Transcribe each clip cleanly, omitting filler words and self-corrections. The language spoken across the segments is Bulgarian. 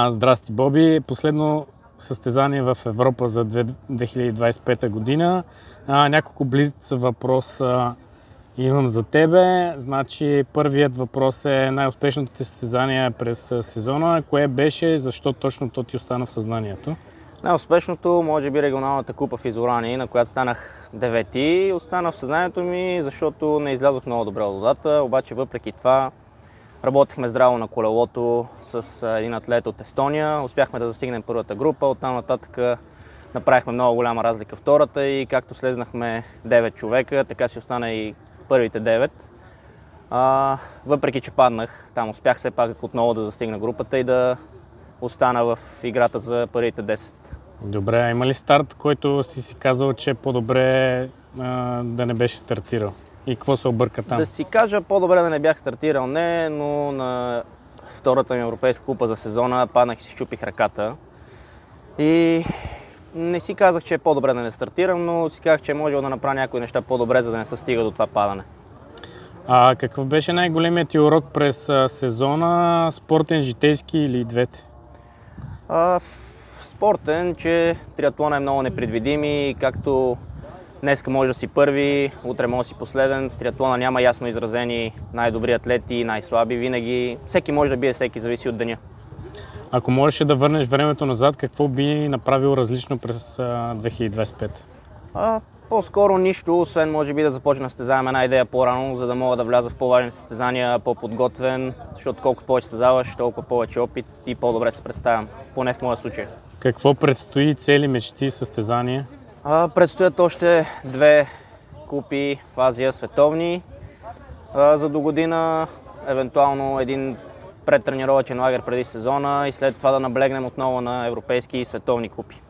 Здрасти, Боби. Последно състезание в Европа за 2025 година. Няколко близъци въпроса имам за тебе. Значи, първият въпрос е най-успешното ти състезание през сезона. Кое беше и защо точно то ти остана в съзнанието? Най-успешното, може би, регионалната купа в Изорани, на която станах девети. Остана в съзнанието ми, защото не излязох много добре от водата, обаче въпреки това работихме здраво на колелото с един атлет от Естония. Успяхме да застигнем първата група, оттам нататък направихме много голяма разлика втората и както слезнахме 9 човека, така си остана и първите 9. Въпреки че паднах, там успях все пак отново да застигна групата и да остана в играта за първите 10. Добре, има ли старт, който си казал, че е по-добре да не беше стартирал? И какво се обърка там? Да си кажа, по-добре да не бях стартирал, не, но на втората ми европейска купа за сезона паднах и си щупих ръката. И не си казах, че е по-добре да не стартирам, но си казах, че е можел да направя някои неща по-добре, за да не се стига до това падане. Какъв беше най-големият ти урок през сезона? Спортен, житейски или двете? Спортен, че триатлон е много непредвидим и както днеска може да си първи, утре може да си последен. В триатлона няма ясно изразени най-добри атлети и най-слаби. Винаги всеки може да бие всеки, зависи от деня. Ако можеш да върнеш времето назад, какво би направил различно през 2025? По-скоро нищо, освен може би да започна да състезавам една идея по-рано, за да мога да вляза в по-важни състезания, по-подготвен, защото колкото повече състезаваш, толкова повече опит и по-добре се представям, поне в моя случай. Какво предстои, цели, мечти, състезания? Предстоят още 2 купи в Азия световни за до година, евентуално един предтренировъчен лагер преди сезона и след това да наблегнем отново на европейски и световни купи.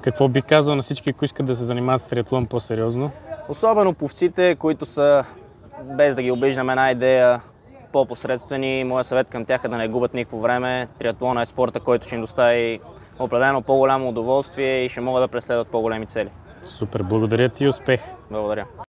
Какво би казал на всички, които искат да се занимават с триатлон по-сериозно? Особено пловците, които са, без да ги обиждам, една идея по-посредствени. Моя съвет към тях е да не губят никакво време. Триатлона е спорта, който ще им достави определено по-голямо удоволствие и ще могат да преследват по-големи цели. Супер, благодаря ти и успех! Благодаря.